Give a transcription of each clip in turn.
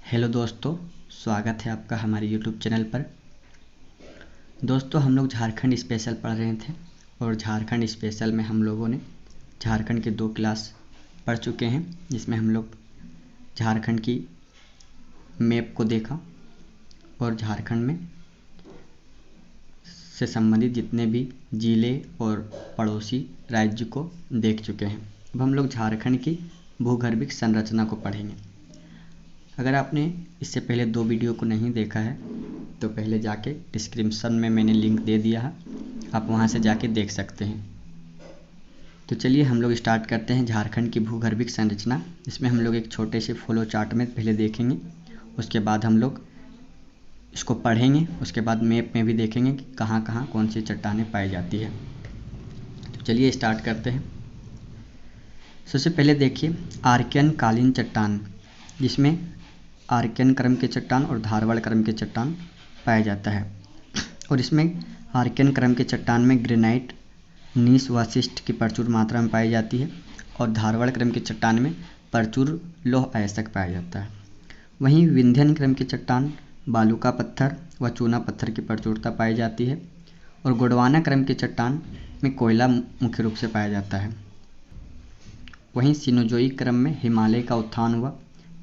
Hello दोस्तों, स्वागत है आपका हमारे यूट्यूब चैनल पर। दोस्तों, हम लोग झारखंड स्पेशल पढ़ रहे थे और झारखंड स्पेशल में हम लोगों ने झारखंड के 2 क्लास पढ़ चुके हैं, जिसमें हम लोग झारखंड की मैप को देखा और झारखंड में से संबंधित जितने भी जिले और पड़ोसी राज्य को देख चुके हैं। अब हम लोग झारखंड की भूगर्भिक संरचना को पढ़ेंगे। अगर आपने इससे पहले 2 वीडियो को नहीं देखा है तो पहले जाके डिस्क्रिप्शन में मैंने लिंक दे दिया है, आप वहां से जाके देख सकते हैं। तो चलिए हम लोग स्टार्ट करते हैं झारखंड की भूगर्भिक संरचना। इसमें हम लोग एक छोटे से फ्लो चार्ट में पहले देखेंगे, उसके बाद हम लोग इसको पढ़ेंगे, उसके बाद मैप में भी देखेंगे कि कहाँ कहाँ कौन सी चट्टानें पाई जाती है। तो चलिए स्टार्ट करते हैं। सबसे पहले देखिए आर्कियन कालीन चट्टान, जिसमें आर्कियन क्रम के चट्टान और धारवाड़ क्रम के चट्टान पाया जाता है। और इसमें आर्कियन क्रम के चट्टान में ग्रेनाइट, नीस व शिस्ट की प्रचुर मात्रा में पाई जाती है और धारवाड़ क्रम के चट्टान में प्रचुर लौह अयस्क पाया जाता है। वहीं विंध्यन क्रम के चट्टान बालूका पत्थर व चूना पत्थर की प्रचुरता पाई जाती है और गोंडवाना क्रम के चट्टान में कोयला मुख्य रूप से पाया जाता है। वहीं सिनोजोइक क्रम में हिमालय का उत्थान हुआ,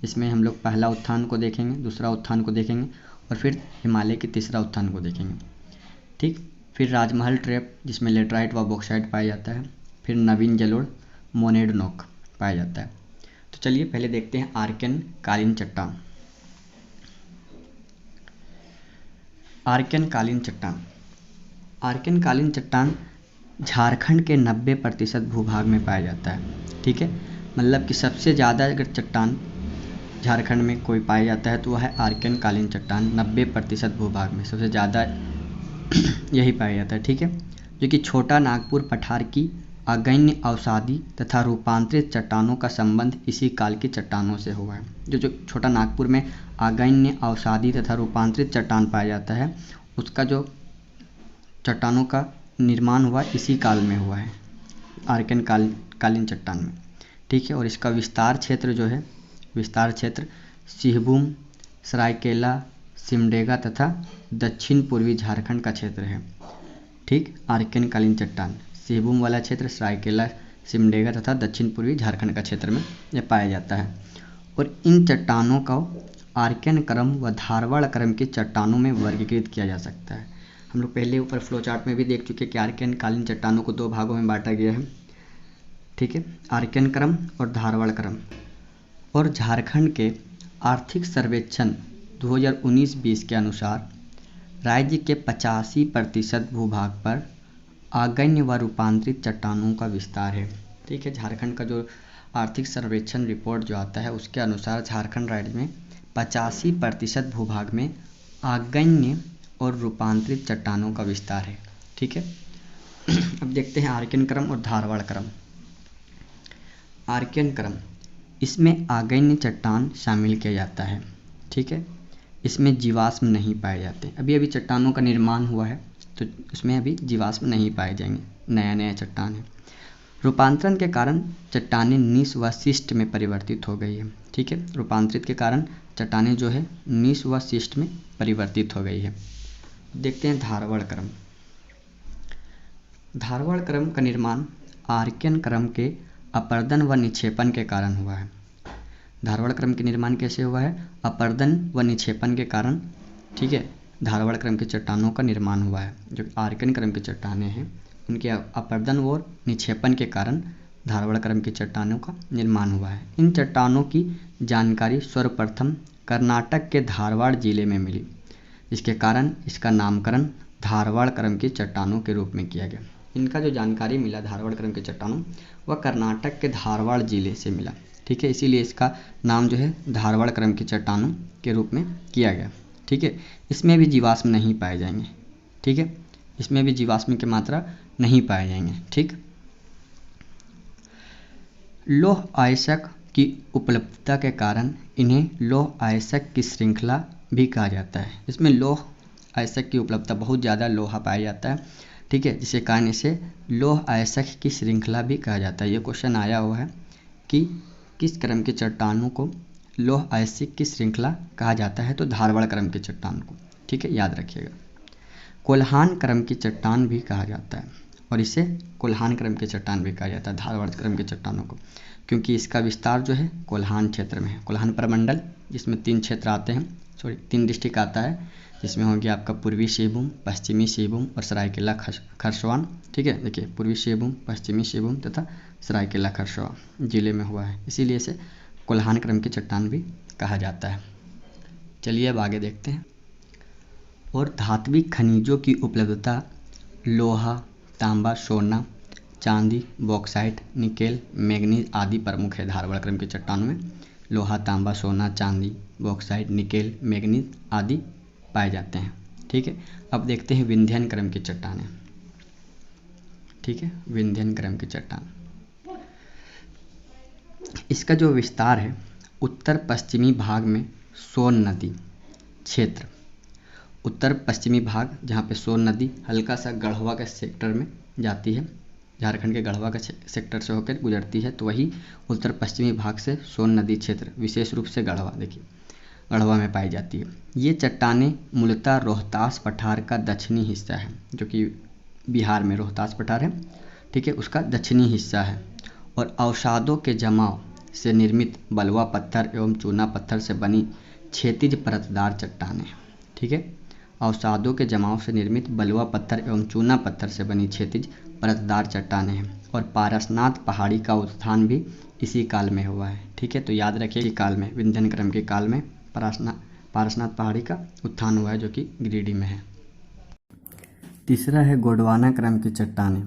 इसमें हम लोग पहला उत्थान को देखेंगे, दूसरा उत्थान को देखेंगे और फिर हिमालय के तीसरा उत्थान को देखेंगे। ठीक, फिर राजमहल ट्रैप जिसमें लेटराइट व बॉक्साइट पाया जाता है। फिर नवीन जलोढ़ मोनेडनोक पाया जाता है। तो चलिए पहले देखते हैं आर्कियन कालीन चट्टान। आर्कियन कालीन चट्टान, आर्कियन कालीन चट्टान झारखंड के 90% भूभाग में पाया जाता है। ठीक है, मतलब कि सबसे ज़्यादा अगर चट्टान झारखंड में कोई पाया जाता है तो वह है आर्कियन कालीन चट्टान। 90% भूभाग में सबसे ज़्यादा यही पाया जाता है। ठीक है, जो कि छोटा नागपुर पठार की आग्नेय अवसादी तथा रूपांतरित चट्टानों का संबंध इसी काल की चट्टानों से हुआ है। जो छोटा नागपुर में आग्नेय अवसादी तथा रूपांतरित चट्टान पाया जाता है, उसका जो चट्टानों का निर्माण हुआ इसी काल में हुआ है, आर्कियन कालीन चट्टान में। ठीक है, और इसका विस्तार क्षेत्र जो है, विस्तार क्षेत्र सिंहभूम, सरायकेला, सिमडेगा तथा दक्षिण पूर्वी झारखंड का क्षेत्र है। ठीक, आर्कियन कालीन चट्टान सिंहभूम वाला क्षेत्र, सरायकेला, सिमडेगा तथा दक्षिण पूर्वी झारखंड का क्षेत्र में यह पाया जाता है। और इन चट्टानों को आर्कियन क्रम व धारवाड़ क्रम की चट्टानों में वर्गीकृत किया जा सकता है। हम लोग पहले ऊपर फ्लो चार्ट में भी देख चुके हैं कि आर्कियन कालीन चट्टानों को 2 भागों में बांटा गया है। ठीक है, आर्कियन क्रम और धारवाड़ क्रम। और झारखंड के आर्थिक सर्वेक्षण 2019-20 के अनुसार राज्य के 85% भूभाग पर आग्नेय व रूपांतरित चट्टानों का विस्तार है। ठीक है, झारखंड का जो आर्थिक सर्वेक्षण रिपोर्ट जो आता है उसके अनुसार झारखंड राज्य में 85% भूभाग में आग्नेय और रूपांतरित चट्टानों का विस्तार है। ठीक है, अब देखते हैं आर्कियन क्रम और धारवाड़ क्रम। आर्कियन क्रम, इसमें आग्नेय चट्टान शामिल किया जाता है। ठीक है, इसमें जीवाश्म नहीं पाए जाते। अभी अभी चट्टानों का निर्माण हुआ है तो इसमें अभी जीवाश्म नहीं पाए जाएंगे, नया नया चट्टान है। रूपांतरण के कारण चट्टानें नीस व शिस्ट में परिवर्तित हो गई है। ठीक है, रूपांतरित के कारण चट्टानें जो है नीस व शिस्ट में परिवर्तित हो गई है। देखते हैं धारवाड़ क्रम। धारवाड़ क्रम का निर्माण आर्कियन क्रम के अपर्दन व निक्षेपण के कारण हुआ है। धारवाड़ क्रम के निर्माण कैसे हुआ है? अपर्दन व निक्षेपण के कारण। ठीक है, धारवाड़ क्रम के चट्टानों का निर्माण हुआ है। जो आर्कियन क्रम की चट्टानें हैं उनके अपर्दन व निक्षेपण के कारण धारवाड़ क्रम की चट्टानों का निर्माण हुआ है। इन चट्टानों की जानकारी सर्वप्रथम कर्नाटक के धारवाड़ जिले में मिली, जिसके कारण इसका नामकरण धारवाड़ क्रम की चट्टानों के रूप में किया गया। इनका जो जानकारी मिला धारवाड़ क्रम के चट्टानों, वह कर्नाटक के धारवाड़ जिले से मिला। ठीक है, इसीलिए इसका नाम जो है धारवाड़ क्रम की चट्टानों के रूप में किया गया। ठीक है, इसमें भी जीवाश्म नहीं पाए जाएंगे। ठीक है, इसमें भी जीवाश्म की मात्रा नहीं पाए जाएंगे। ठीक, लौह अयस्क की उपलब्धता के कारण इन्हें लौह अयस्क की श्रृंखला भी कहा जाता है। इसमें लौह अयस्क की उपलब्धता, बहुत ज़्यादा लोहा पाया जाता है। ठीक है, जिसके कारण इसे लौह अयस्क की श्रृंखला भी कहा जाता है। ये क्वेश्चन आया हुआ है कि किस क्रम की चट्टानों को लौह अयस्क की श्रृंखला कहा जाता है? तो धारवाड़ क्रम की चट्टान को। ठीक है, याद रखिएगा। कोल्हान क्रम की चट्टान भी कहा जाता है, और इसे कोल्हान क्रम की चट्टान भी कहा जाता है धारवाड़ क्रम की चट्टानों को, क्योंकि इसका विस्तार जो है कोल्हान क्षेत्र में है। कोल्हान प्रमंडल जिसमें 3 क्षेत्र आते हैं, 3 डिस्ट्रिक्ट आता है, जिसमें हो गया आपका पूर्वी सिंहभूम, पश्चिमी सिंहभूम और सरायकेला खरसावां। ठीक है, देखिए पूर्वी सिंहभूम, पश्चिमी सिंहभूम तथा सरायकेला खरसावां जिले में हुआ है, इसीलिए इसे कोल्हान क्रम की चट्टान भी कहा जाता है। चलिए अब आगे देखते हैं। और धात्विक खनिजों की उपलब्धता लोहा, तांबा, सोना, चांदी, बॉक्साइट, निकेल, मैग्नीज आदि प्रमुख है धारवाड़ क्रम की चट्टानों में। लोहा, तांबा, सोना, चांदी, बॉक्साइट, निकेल, मैग्नीज आदि पाए जाते हैं। ठीक है, अब देखते हैं विंध्यन क्रम की चट्टानें। ठीक है, विंध्यन क्रम की चट्टान, इसका जो विस्तार है उत्तर पश्चिमी भाग में सोन नदी क्षेत्र, उत्तर पश्चिमी भाग जहाँ पे सोन नदी हल्का सा गढ़वा के सेक्टर में जाती है, झारखंड के गढ़वा का सेक्टर से होकर गुजरती है, तो वही उत्तर पश्चिमी भाग से सोन नदी क्षेत्र, विशेष रूप से गढ़वा, देखिए गढ़वा में पाई जाती है। ये चट्टानें मूलतः रोहतास पठार का दक्षिणी हिस्सा है, जो कि बिहार में रोहतास पठार है। ठीक है, उसका दक्षिणी हिस्सा है, और अवसादों के जमाव से निर्मित बलुआ पत्थर एवं चूना पत्थर से बनी क्षैतिज परतदार चट्टानें। ठीक है, अवसादों के जमाव से निर्मित बलुआ पत्थर एवं चूना पत्थर से बनी क्षैतिज परतदार चट्टानें हैं, और पारसनाथ पहाड़ी का उत्थान भी इसी काल में हुआ है। ठीक है, तो याद रखिए कि काल में, विंध्यन क्रम के काल में पारसनाथ पहाड़ी का उत्थान हुआ है, जो कि गिरिडीह में है। तीसरा है गोंडवाना क्रम की चट्टानें,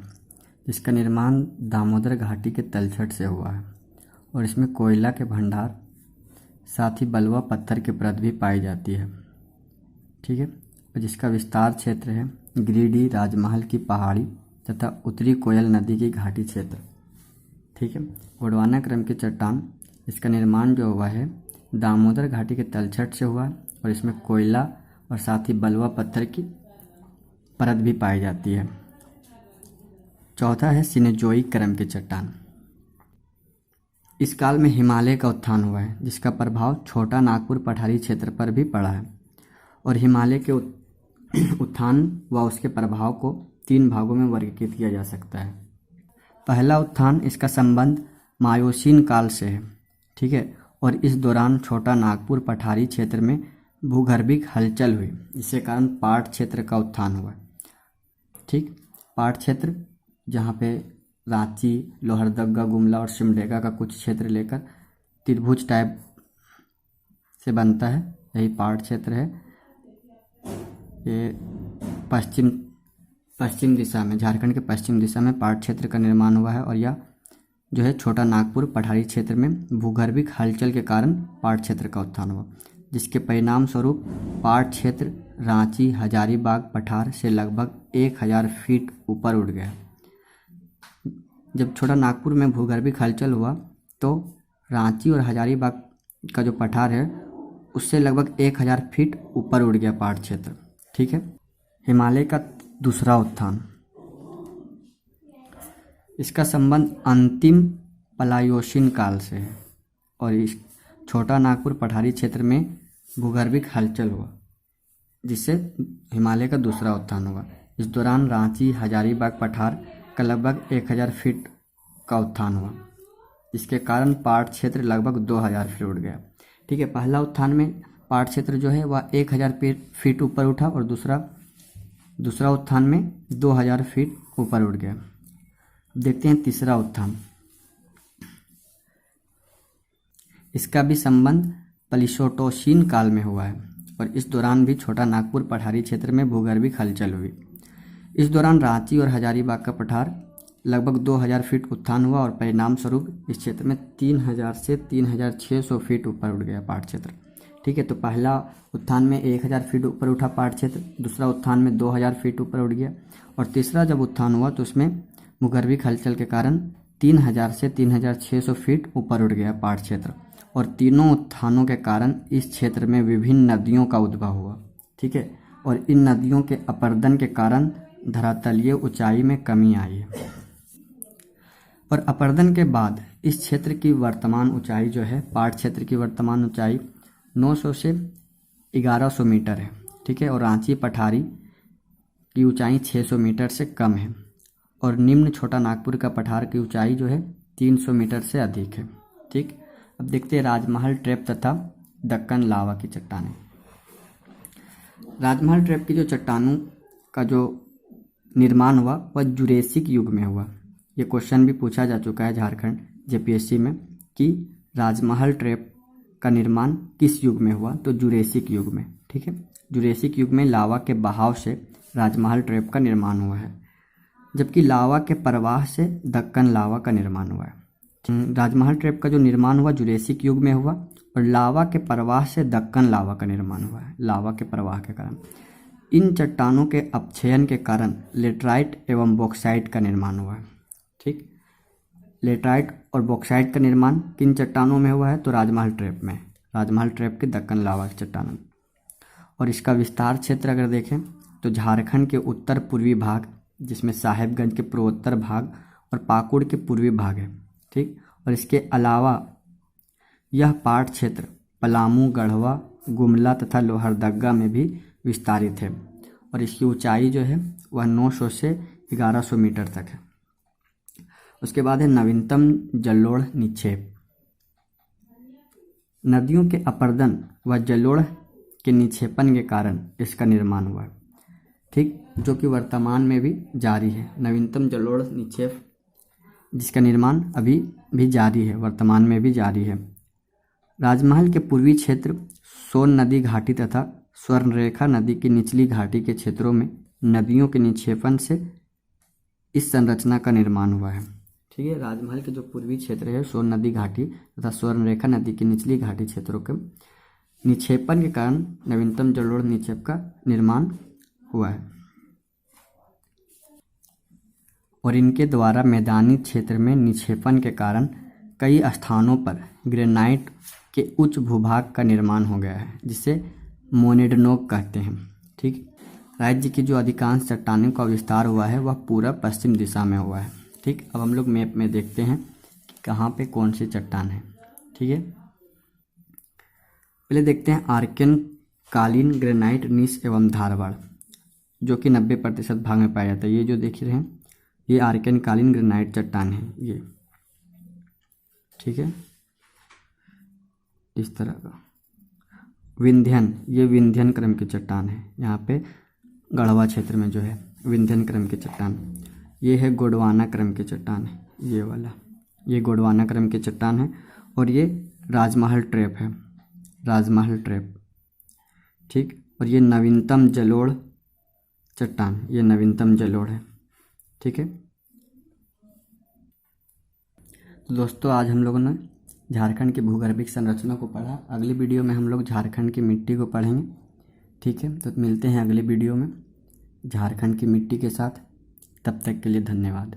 जिसका निर्माण दामोदर घाटी के तलछट से हुआ है, और इसमें कोयला के भंडार साथ ही बलुआ पत्थर की परत भी पाई जाती है। ठीक है, और जिसका विस्तार क्षेत्र है गिरिडीह, राजमहल की पहाड़ी तथा उत्तरी कोयल नदी की घाटी क्षेत्र। ठीक है, गोंडवाना क्रम की चट्टान, इसका निर्माण जो हुआ है दामोदर घाटी के तलछट से हुआ है, और इसमें कोयला और साथ ही बलुआ पत्थर की परत भी पाई जाती है। चौथा है सिनेजोइक क्रम की चट्टान। इस काल में हिमालय का उत्थान हुआ है, जिसका प्रभाव छोटा नागपुर पठारी क्षेत्र पर भी पड़ा है, और हिमालय के उत्थान व उसके प्रभाव को 3 भागों में वर्गीकृत किया जा सकता है। पहला उत्थान, इसका संबंध मायोसीन काल से है। ठीक है, और इस दौरान छोटा नागपुर पठारी क्षेत्र में भूगर्भिक हलचल हुई, जिसके कारण पाट क्षेत्र का उत्थान हुआ। ठीक, पाट क्षेत्र जहाँ पे रांची, लोहरदगा, गुमला और सिमडेगा का कुछ क्षेत्र लेकर त्रिभुज टाइप से बनता है, यही पाट क्षेत्र है। ये पश्चिम दिशा में, झारखंड के पश्चिम दिशा में पाट क्षेत्र का निर्माण हुआ है, और यह जो है छोटा नागपुर पठारी क्षेत्र में भूगर्भिक हलचल के कारण पाट क्षेत्र का उत्थान हुआ, जिसके परिणाम स्वरूप पाट क्षेत्र रांची, हजारीबाग पठार से लगभग 1000 फीट ऊपर उठ गया। जब छोटा नागपुर में भूगर्भिक हलचल हुआ तो रांची और हजारीबाग का जो पठार है उससे लगभग 1000 फीट ऊपर उड़ गया पाट क्षेत्र। ठीक है, हिमालय का दूसरा उत्थान, इसका संबंध अंतिम पलायोसीन काल से है, और इस छोटा नागपुर पठारी क्षेत्र में भूगर्भिक हलचल हुआ, जिससे हिमालय का दूसरा उत्थान हुआ। इस दौरान रांची, हजारीबाग पठार का लगभग 1000 फीट का उत्थान हुआ, जिसके कारण पाट क्षेत्र लगभग 2000 फीट उठ गया। ठीक है, पहला उत्थान में पाट क्षेत्र जो है वह 1000 फीट ऊपर उठा, और दूसरा उत्थान में 2000 फीट ऊपर उठ गया। देखते हैं तीसरा उत्थान, इसका भी संबंध प्लीस्टोसीन काल में हुआ है, और इस दौरान भी छोटा नागपुर पठारी क्षेत्र में भूगर्भिक हलचल हुई। इस दौरान रांची और हजारीबाग का पठार लगभग 2000 फीट उत्थान हुआ, और परिणाम स्वरूप इस क्षेत्र में 3000 से 3600 फीट ऊपर उठ गया पाट क्षेत्र। ठीक है, तो पहला उत्थान में 1000 फीट ऊपर उठा पाट क्षेत्र, दूसरा उत्थान में 2000 फीट ऊपर उठ गया, और तीसरा जब उत्थान हुआ तो उसमें भूगर्भिक हलचल के कारण 3000 से 3600 फीट ऊपर उठ गया पाट क्षेत्र, और तीनों उत्थानों के कारण इस क्षेत्र में विभिन्न नदियों का उद्भव हुआ। ठीक है, और इन नदियों के अपरदन के कारण धरातलीय ऊंचाई में कमी आई है, और अपरदन के बाद इस क्षेत्र की वर्तमान ऊंचाई जो है, पाट क्षेत्र की वर्तमान ऊंचाई 900 से 1100 मीटर है, ठीक है। और रांची पठारी की ऊंचाई 600 मीटर से कम है। और निम्न छोटा नागपुर का पठार की ऊंचाई जो है 300 मीटर से अधिक है, ठीक। अब देखते हैं राजमहल ट्रैप तथा दक्कन लावा की चट्टानें। राजमहल ट्रैप की जो चट्टानों का जो निर्माण हुआ वह जुरेसिक युग में हुआ। ये क्वेश्चन भी पूछा जा चुका है झारखंड जेपीएससी में कि राजमहल ट्रैप का निर्माण किस युग में हुआ, तो जुरेसिक युग में, ठीक है। जुरेसिक युग में लावा के बहाव से राजमहल ट्रैप का निर्माण हुआ है, जबकि लावा के प्रवाह से दक्कन लावा का निर्माण हुआ है। राजमहल ट्रैप का जो निर्माण हुआ जुरेसिक युग में हुआ और लावा के प्रवाह से दक्कन लावा का निर्माण हुआ है, लावा के प्रवाह के कारण। इन चट्टानों के अपक्षयन के कारण लेटराइट एवं बॉक्साइट का निर्माण हुआ है, ठीक। लेटराइट और बॉक्साइट का निर्माण किन चट्टानों में हुआ है, तो राजमहल ट्रैप में, राजमहल ट्रैप के दक्कन लावा की चट्टानों। और इसका विस्तार क्षेत्र अगर देखें तो झारखंड के उत्तर पूर्वी भाग, जिसमें साहेबगंज के पूर्वोत्तर भाग और पाकुड़ के पूर्वी भाग है, ठीक। और इसके अलावा यह पाट क्षेत्र पलामू, गढ़वा, गुमला तथा लोहरदगा में भी विस्तारित है। और इसकी ऊंचाई जो है वह 900 से 1100 मीटर तक है। उसके बाद है नवीनतम जलोढ़ निक्षेप। नदियों के अपर्दन व जलोढ़ के निक्षेपण के कारण इसका निर्माण हुआ, ठीक, जो कि वर्तमान में भी जारी है। नवीनतम जलोढ़ निक्षेप जिसका निर्माण अभी भी जारी है, वर्तमान में भी जारी है। राजमहल के पूर्वी क्षेत्र सोन नदी घाटी तथा स्वर्णरेखा नदी की निचली घाटी के क्षेत्रों में नदियों के निक्षेपण से इस संरचना का निर्माण हुआ है, ठीक है। राजमहल के जो पूर्वी क्षेत्र है सोन नदी घाटी तथा स्वर्णरेखा नदी की निचली घाटी क्षेत्रों के निक्षेपण के कारण नवीनतम जलोढ़ निक्षेप का निर्माण हुआ है। और इनके द्वारा मैदानी क्षेत्र में निक्षेपण के कारण कई स्थानों पर ग्रेनाइट के उच्च भूभाग का निर्माण हो गया है, जिसे मोनेडनोक कहते हैं, ठीक। राज्य की जो अधिकांश चट्टानों का विस्तार हुआ है वह पूरब पश्चिम दिशा में हुआ है, ठीक। अब हम लोग मैप में देखते हैं कि कहाँ पे कौन सी चट्टान है, ठीक है। पहले देखते हैं आर्कियन कालीन ग्रेनाइट नीस एवं धारवाड़, जो कि 90% भाग में पाया जाता है। ये जो देख रहे हैं ये आर्कियन कालीन ग्रेनाइट चट्टान है, ये, ठीक है, इस तरह का। विंध्यन, ये विंध्यन क्रम की चट्टान है, यहाँ पे गढ़वा क्षेत्र में जो है विंध्यन क्रम की चट्टान। ये है गोंडवाना क्रम की चट्टान है, ये वाला, ये गोंडवाना क्रम की चट्टान है। और ये राजमहल ट्रैप है, राजमहल ट्रैप, ठीक। और ये नवीनतम जलोढ़ चट्टान, ये नवीनतम जलोढ़ है, ठीक है। तो दोस्तों आज हम लोगों ने झारखंड की भूगर्भिक संरचना को पढ़ा। अगली वीडियो में हम लोग झारखंड की मिट्टी को पढ़ेंगे, ठीक है। तो मिलते हैं अगले वीडियो में झारखंड की मिट्टी के साथ। तब तक के लिए धन्यवाद।